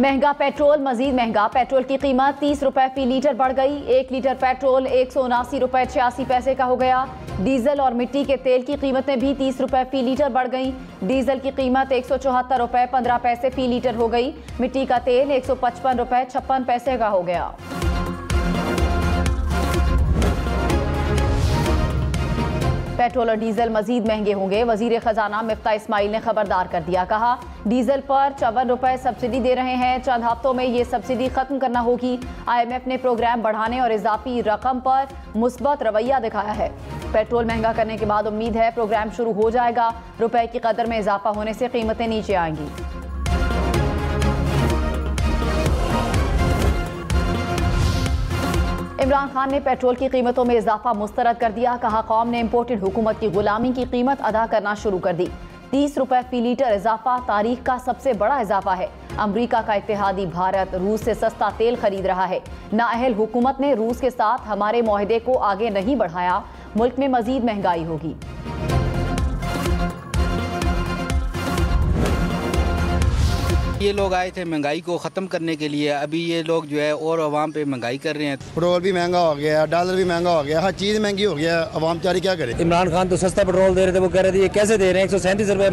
महंगा पेट्रोल मजीद महंगा। पेट्रोल की कीमत 30 रुपए फी लीटर बढ़ गई। 1 लीटर पेट्रोल 179 रुपए 86 पैसे का हो गया। डीजल और मिट्टी के तेल की कीमतें भी 30 रुपए फी लीटर बढ़ गई। डीजल की कीमत 174 रुपए 15 पैसे फी लीटर हो गई। मिट्टी का तेल 155 रुपए 56 पैसे का हो गया। पेट्रोल और डीजल मजीद महंगे होंगे। वजीर खजाना मिफ्ता इस्माइल ने खबरदार कर दिया। कहा, डीजल पर 54 रुपए सब्सिडी दे रहे हैं, चंद हफ्तों में ये सब्सिडी खत्म करना होगी। IMF ने प्रोग्राम बढ़ाने और इजाफी रकम पर मुस्बत रवैया दिखाया है। पेट्रोल महंगा करने के बाद उम्मीद है प्रोग्राम शुरू हो जाएगा। रुपए की कदर में इजाफा होने से कीमतें नीचे आएंगी। इमरान खान ने पेट्रोल की कीमतों में इजाफा मुस्तरद कर दिया। कहा, कौम ने इम्पोर्टेड हुकूमत की गुलामी की कीमत अदा करना शुरू कर दी। 30 रुपए फी लीटर इजाफा तारीख का सबसे बड़ा इजाफा है। अमरीका का इत्तेहादी भारत रूस से सस्ता तेल खरीद रहा है। नाअहल हुकूमत ने रूस के साथ हमारे मुआहदे को आगे नहीं बढ़ाया। मुल्क में मजीद महंगाई होगी। ये लोग आए थे महंगाई को ख़त्म करने के लिए, अभी ये लोग जो है और अवाम पे महंगाई कर रहे हैं। पेट्रोल भी महंगा हो गया, डॉलर भी महंगा हो गया, हर चीज़ महंगी हो गया। अवाम चारी क्या करे। इमरान खान तो सस्ता पेट्रोल दे रहे थे, वो कह रहे थे ये कैसे दे रहे हैं, 137 रुपए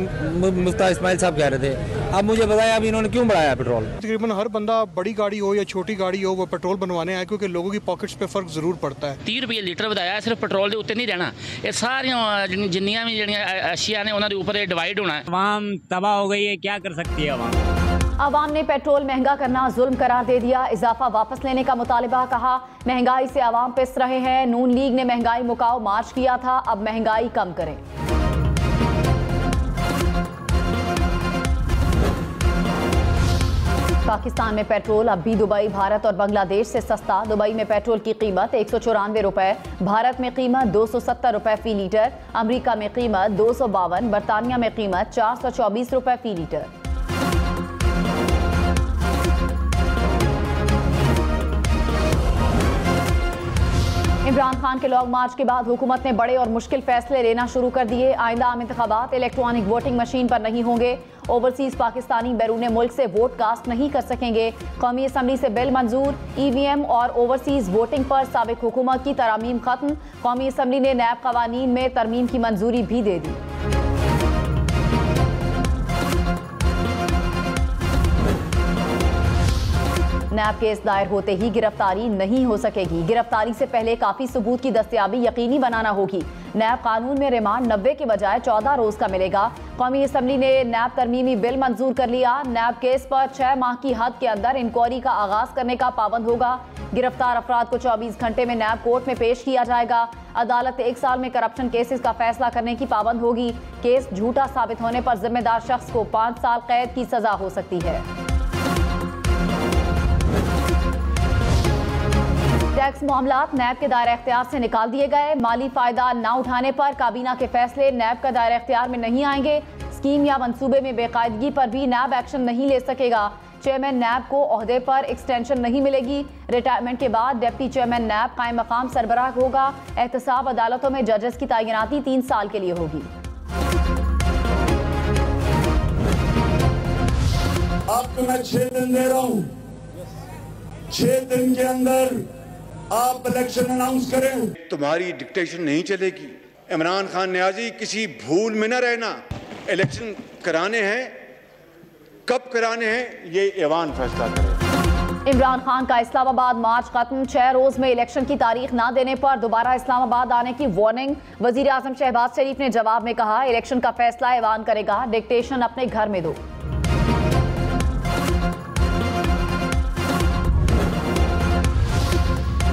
मुफ्ता इस्माइल साहब कह रहे थे। अब मुझे बताया अभी इन्होंने क्यों बढ़ाया पेट्रोल। तकरीबन हर बंदा बड़ी गाड़ी हो या छोटी गाड़ी हो वो पेट्रोल बनवाने आए, क्योंकि लोगों की पॉकेट्स पे फर्क जरूर पड़ता है। 30 रुपये लीटर बताया, सिर्फ पेट्रोल के उत्ते नहीं रहना, ये सारियां जिन्नियां भी अशिया ने उन्होंने ऊपर डिवाइड होना है। अवाम तबाह हो गई है, क्या कर सकती है अवाम। अवाम ने पेट्रोल महंगा करना जुल्म करार दे दिया। इजाफा वापस लेने का मुतालिबा। कहा, महंगाई से अवाम पिस रहे हैं। नून लीग ने महंगाई मुकाओ मार्च किया था, अब महंगाई कम करें। पाकिस्तान में पेट्रोल अब भी दुबई, भारत और बांग्लादेश से सस्ता। दुबई में पेट्रोल की कीमत 194 रुपए, भारत में कीमत 270 रुपए फी लीटर, अमेरिका में कीमत 252, बरतानिया में कीमत 424 रुपए फी लीटर। इमरान खान के लॉन्ग मार्च के बाद हुकूमत ने बड़े और मुश्किल फैसले लेना शुरू कर दिए। आइंदा आम इंतखाबात इलेक्ट्रॉनिक वोटिंग मशीन पर नहीं होंगे। ओवरसीज पाकिस्तानी बैरून मुल्क से वोट कास्ट नहीं कर सकेंगे। कौमी असम्बली से बिल मंजूर। EVM और ओवरसीज वोटिंग पर साबिक हुकूमत की तरामीम खत्म। कौमी असम्बली ने नैब कवानीन में तरमीम की मंजूरी भी दे दी। नैब केस दायर होते ही गिरफ्तारी नहीं हो सकेगी। गिरफ्तारी से पहले काफी सबूत की दस्तयाबी यकीनी बनाना होगी। नैब कानून में रिमांड 90 के बजाय 14 रोज का मिलेगा। कौमी असम्बली ने नैब तरमीमी बिल मंजूर कर लिया। नैब केस पर 6 माह की हद के अंदर इंक्वायरी का आगाज करने का पाबंद होगा। गिरफ्तार अफराद को 24 घंटे में नैब कोर्ट में पेश किया जाएगा। अदालत 1 साल में करप्शन केसेस का फैसला करने की पाबंद होगी। केस झूठा साबित होने पर जिम्मेदार शख्स को 5 साल कैद की सजा हो सकती है। टैक्स मामलात नैब के दायरा इख्तियार से निकाल दिए गए। माली फायदा न उठाने पर काबीना के फैसले नैब का दायरा इख्तियार में नहीं आएंगे। स्कीम या मंसूबे में बेकायदगी पर भी नैब एक्शन नहीं ले सकेगा। चेयरमैन नैब को ओहदे पर एक्सटेंशन नहीं मिलेगी। रिटायरमेंट के बाद डिप्टी चेयरमैन नैब कायम मकाम सरबराह होगा। एहतसाब अदालतों में जजेस की तैनाती 3 साल के लिए होगी। आपको मैं 6 दिन दे रहा हूँ, 6 दिन के अंदर आप इलेक्शन अनाउंस करें। तुम्हारी डिक्टेशन नहीं चलेगी। इमरान खान न्याजी किसी भूल में न रहना। इलेक्शन कराने हैं, कब कराने हैं ये ऐवान फैसला करे। इमरान खान का इस्लामाबाद मार्च खत्म। 6 रोज में इलेक्शन की तारीख ना देने पर दोबारा इस्लामाबाद आने की वार्निंग। वजीर आजम शहबाज शरीफ ने जवाब में कहा, इलेक्शन का फैसला ऐवान करेगा, डिक्टेशन अपने घर में दो।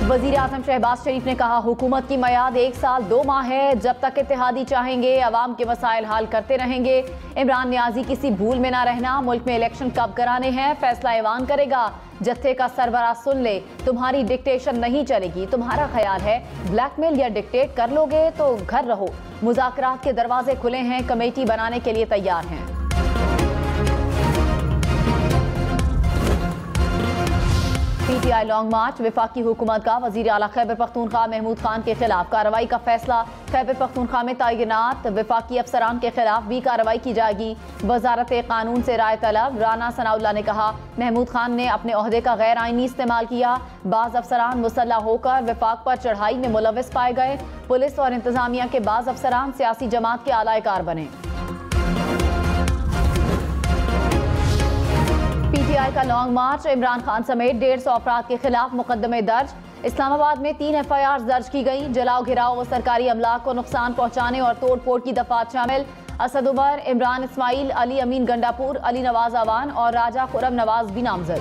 वजीर आजम शहबाज शरीफ ने कहा, हुकूमत की मयाद 1 साल 2 माह है। जब तक इत्तेहादी चाहेंगे अवाम के मसाइल हल करते रहेंगे। इमरान न्याजी किसी भूल में ना रहना। मुल्क में इलेक्शन कब कराने हैं फैसला ऐवान करेगा। जत्थे का सरबराह सुन ले, तुम्हारी डिक्टेशन नहीं चलेगी। तुम्हारा ख्याल है ब्लैकमेल या डिक्टेट कर लोगे तो घर रहो। मुज़ाकरात के दरवाजे खुले हैं, कमेटी बनाने के लिए तैयार हैं। PTI लॉन्ग मार्च, वफाकी हुकूमत का वज़ीर आला खैबर पख्तूनख्वा महमूद खान के खिलाफ कार्रवाई का फैसला। खैबर पख्तूनख्वा में तैनात वफाकी अफसरान के खिलाफ भी कार्रवाई की जाएगी। वजारत कानून से राय तलब। राना सनाउल्लाह ने कहा, महमूद खान ने अपने ओहदे का गैर आईनी इस्तेमाल किया। बाज़ अफसरान मुसल्लह होकर वफाक पर चढ़ाई में मुलविस पाए गए। पुलिस और इंतजामिया के बाज़ अफसरान सियासी जमात के आलाकार बने। PTI का लॉन्ग मार्च, इमरान खान समेत 150 अफराद के खिलाफ मुकदमे दर्ज। इस्लामाबाद में 3 FIR दर्ज की गई। जलाओ घिराव व सरकारी अमलाक को नुकसान पहुंचाने और तोड़ फोड़ की दफात शामिल। असद उमर, इमरान इस्माइल, अली अमीन गंडापुर, अली नवाज अवान और राजा खुरम नवाज भी नामजद।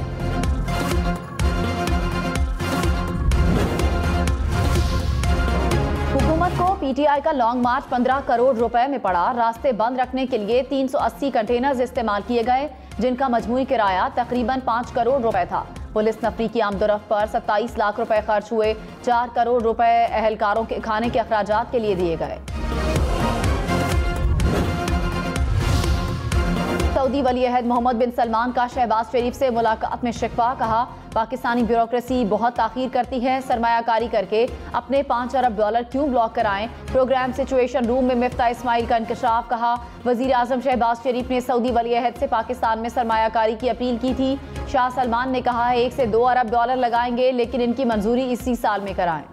हुकूमत को PTI का लॉन्ग मार्च 15 करोड़ रुपए में पड़ा। रास्ते बंद रखने के लिए 380 कंटेनर्स इस्तेमाल किए गए, जिनका मजमूई किराया तकरीबन 5 करोड़ रुपए था। पुलिस नफरी की आमदोरफ्त पर 27 लाख रुपए खर्च हुए। 4 करोड़ रुपए अहलकारों के खाने के अखराजात के लिए दिए गए। सऊदी वली अहद मोहम्मद बिन सलमान का शहबाज शरीफ से मुलाकात में शिकवा। कहा, पाकिस्तानी ब्यूरोक्रेसी बहुत ताखीर करती है। सरमायाकारी करके अपने $5 अरब क्यों ब्लॉक कराएं। प्रोग्राम सिचुएशन रूम में मिफ्ता इस्माइल का इंकशाफ। कहा, वजीर आजम शहबाज शरीफ ने सऊदी वली अहद से पाकिस्तान में सरमायाकारी की अपील की थी। शाह सलमान ने कहा, 1 से 2 अरब लगाएंगे, लेकिन इनकी मंजूरी इसी साल में कराएं।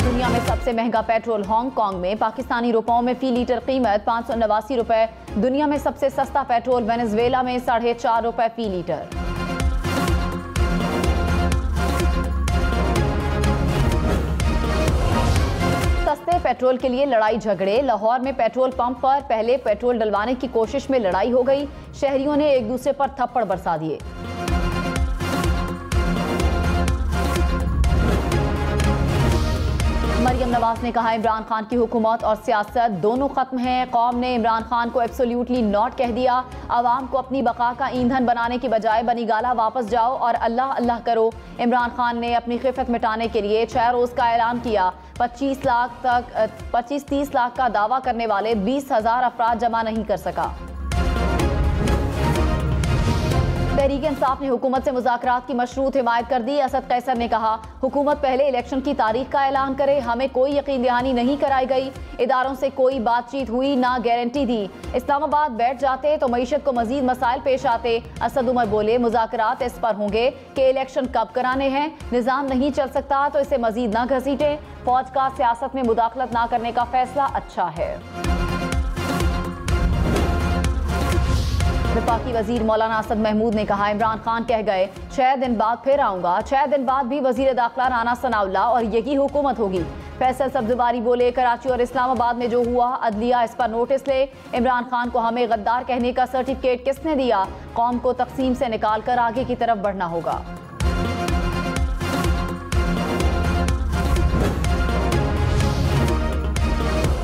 दुनिया में सबसे महंगा पेट्रोल हांगकांग में। पाकिस्तानी रुपयों में फी लीटर कीमत 589 रुपए। दुनिया में सबसे सस्ता पेट्रोल वेनेजुएला में 4.5 रुपए फी लीटर। सस्ते पेट्रोल के लिए लड़ाई झगड़े। लाहौर में पेट्रोल पंप पर पहले पेट्रोल डलवाने की कोशिश में लड़ाई हो गई। शहरियों ने एक दूसरे पर थप्पड़ बरसा दिए। मरियम नवाज ने कहा, इमरान खान की हुकूमत और सियासत दोनों खत्म हैं। कौम ने इमरान खान को एब्सोल्यूटली नॉट कह दिया। आवाम को अपनी बका का ईंधन बनाने की बजाय बनीगाला वापस जाओ और अल्लाह अल्लाह करो। इमरान खान ने अपनी खिफत मिटाने के लिए 6 रोज का ऐलान किया। 25-30 लाख का दावा करने वाले 20,000 अफराद जमा नहीं कर सका। तहरीक इंसाफ ने हुकूमत से मुज़ाकरात की मशरूत हिमायत कर दी। असद कैसर ने कहा, हुकूमत पहले इलेक्शन की तारीख का ऐलान करे। हमें कोई यकीन दहानी नहीं कराई गई। इदारों से कोई बातचीत हुई, ना गारंटी दी। इस्लामाबाद बैठ जाते तो मईशत को मजीद मसाइल पेश आते। असद उमर बोले, मुज़ाकरात इस पर होंगे कि इलेक्शन कब कराने हैं। निज़ाम नहीं चल सकता तो इसे मजीद ना घसीटे। फौज का सियासत में मुदाखलत ना करने का फैसला अच्छा है। वफाकी वजीर मौलाना असद महमूद ने कहा, इमरान खान कह गए 6 दिन बाद फिर आऊंगा। 6 दिन बाद भी वजीर दाखिला राना सनाउल्लाह और यही हुकूमत होगी। फैसल सब्जवारी बोले, कराची और इस्लामाबाद में जो हुआ अदलिया इस पर नोटिस ले। इमरान खान को हमें गद्दार कहने का सर्टिफिकेट किसने दिया। कौम को तकसीम से निकाल कर आगे की तरफ बढ़ना होगा।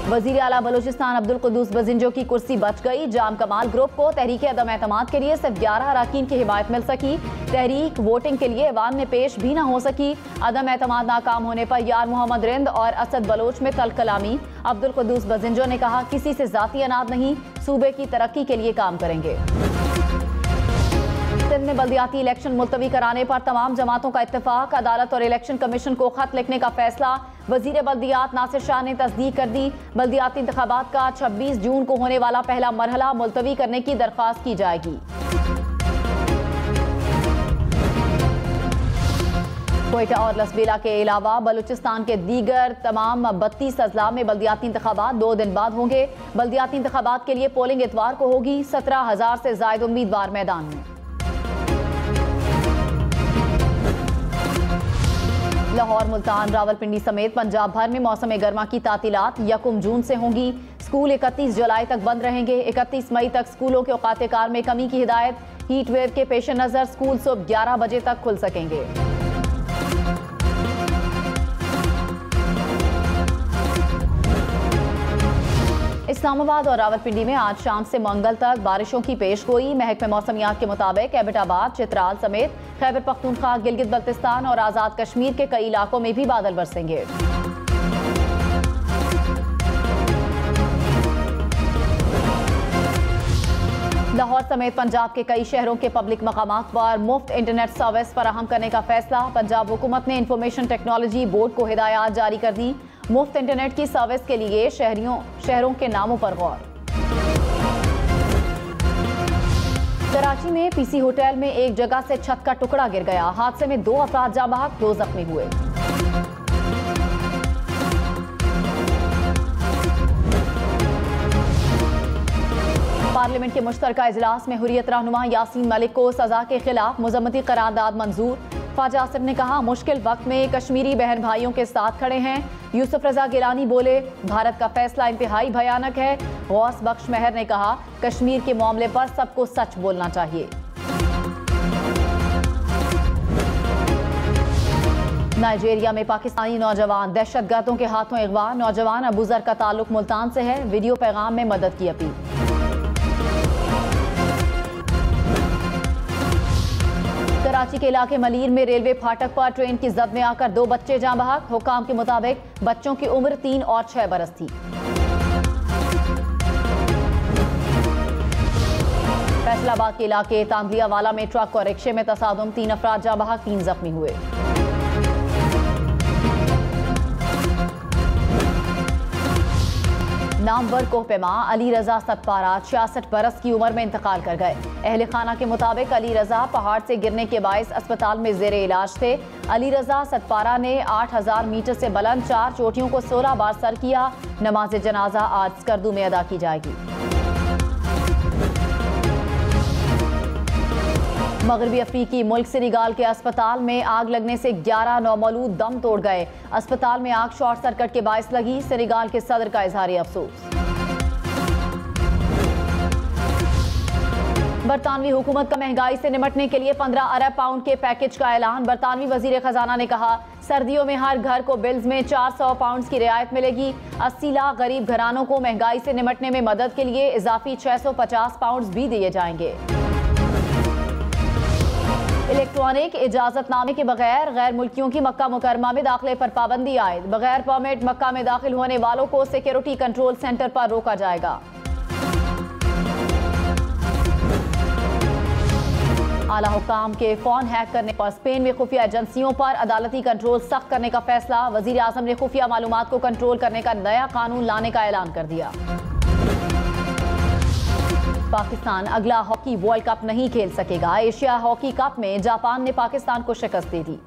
वजीर आला बलूचिस्तान अब्दुल कुद्दूस बजिंजो की कुर्सी बच गई। जाम कमाल ग्रुप को तहरीक अदम एतमाद के लिए सिर्फ 11 अरकान की हिमायत मिल सकी। तहरीक वोटिंग के लिए ऐवान में पेश भी न हो सकी। अदम एतमाद नाकाम होने पर यार मोहम्मद रिंद और असद बलोच में तल कलामी। अब्दुल कुद्दूस बजिंजो ने कहा, किसी से जाती अनाद नहीं, सूबे की तरक्की के लिए काम करेंगे। सिंध में बल्दियाती इलेक्शन मुलतवी कराने पर तमाम जमातों का इत्तेफाक। अदालत और इलेक्शन कमीशन को खत लिखने का फैसला। वजीर बल्दियात नासिर शाह ने तस्दीक कर दी। बल्दियाती इंतखाबात का 26 जून को होने वाला पहला मरहला मुलतवी करने की दरख्वास्त की जाएगी। कोयटा और लसबेला के अलावा बलूचिस्तान के दीगर तमाम 32 अजला में बल्दियाती इंतखाबात 2 दिन बाद होंगे। बल्दियाती इंतखाबात के लिए पोलिंग इतवार को होगी। 17,000 से ज्यादा उम्मीदवार मैदान में। लाहौर, मुल्तान, रावलपिंडी समेत पंजाब भर में मौसम गर्मा की तातीलात 1 जून से होंगी। स्कूल 31 जुलाई तक बंद रहेंगे। 31 मई तक स्कूलों के औकात कार में कमी की हिदायत। हीट वेव के पेश नजर स्कूल सुबह 11 बजे तक खुल सकेंगे। इस्लामाबाद और रावलपिंडी में आज शाम से मंगल तक बारिशों की पेशगोई। महकमे मौसमियात के मुताबिक एबटाबाद, चित्राल समेत खैबर पख्तूनख्वा, गिलगित बल्तिस्तान और आज़ाद कश्मीर के कई इलाकों में भी बादल बरसेंगे। लाहौर समेत पंजाब के कई शहरों के पब्लिक मकामात पर मुफ्त इंटरनेट सर्विस फराहम करने का फैसला। पंजाब हुकूमत ने इंफॉर्मेशन टेक्नोलॉजी बोर्ड को हिदायत जारी कर दी। मुफ्त इंटरनेट की सर्विस के लिए शहरों के नामों पर गौर। कराची में पीसी होटल में एक जगह से छत का टुकड़ा गिर गया। हादसे में 2 अफराद जाँ बहक, 2 जख्मी हुए। पार्लियामेंट के मुश्तरका इजलास में हुर्रियत रहनुमा यासीन मलिक को सजा के खिलाफ मुज़म्मती करारदाद मंजूर। ख्वाजा आसिफ ने कहा, मुश्किल वक्त में कश्मीरी बहन भाइयों के साथ खड़े हैं। यूसुफ रजा गिलानी बोले, भारत का फैसला इंतहाई भयानक है। गौस बख्श मेहर ने कहा, कश्मीर के मामले पर सबको सच बोलना चाहिए। नाइजीरिया में पाकिस्तानी नौजवान दहशतगर्दों के हाथों अगवा। नौजवान अबूजर का ताल्लुक मुल्तान से है। वीडियो पैगाम में मदद की अपील। कराची के इलाके मलीर में रेलवे फाटक पर ट्रेन की जद में आकर 2 बच्चे जाँ बहक। हुकाम के मुताबिक बच्चों की उम्र 3 और 6 बरस थी। फैसलाबाद के इलाके तांदलियावाला में ट्रक और रिक्शे में तसादुम, 3 अफराद जाँ बहक, 3 जख्मी हुए। नामवर कोहपेमा अली रजा सतपारा 66 बरस की उम्र में इंतकाल कर गए। अहले खाना के मुताबिक अली रजा पहाड़ से गिरने के बायस अस्पताल में जेरे इलाज थे। अली रजा सतपारा ने 8000 मीटर से बुलंद 4 चोटियों को 16 बार सर किया। नमाज जनाजा आज स्कर्दू में अदा की जाएगी। मगरबी अफ्रीकी मुल्क सेनेगाल के अस्पताल में आग लगने से 11 नौमौलूद दम तोड़ गए। अस्पताल में आग शॉर्ट सर्किट के बायस लगी। सेनेगाल के सदर का इजहार अफसोस। बरतानवी हुकूमत का महंगाई से निपटने के लिए 15 अरब पाउंड के पैकेज का ऐलान। बरतानवी वजीर खजाना ने कहा, सर्दियों में हर घर को बिल्स में 400 पाउंड की रियायत मिलेगी। 80 लाख गरीब घरानों को महंगाई से निपटने में मदद के लिए इजाफी 650 पाउंड भी दिए जाएंगे। इलेक्ट्रॉनिक इजाजतनामे के बगैर गैर मुल्कियों की मक्का मुकरमा में दाखिले पर पाबंदी आयद। बगैर परमिट मक्का में दाखिल होने वालों को सिक्योरिटी कंट्रोल सेंटर पर रोका जाएगा। आला हुकाम के फोन हैक करने पर स्पेन में खुफिया एजेंसियों पर अदालती कंट्रोल सख्त करने का फैसला। वजीर आजम ने खुफिया मालूमात को कंट्रोल करने का नया कानून लाने का ऐलान कर दिया। पाकिस्तान अगला हॉकी वर्ल्ड कप नहीं खेल सकेगा। एशिया हॉकी कप में जापान ने पाकिस्तान को शिकस्त दे दी।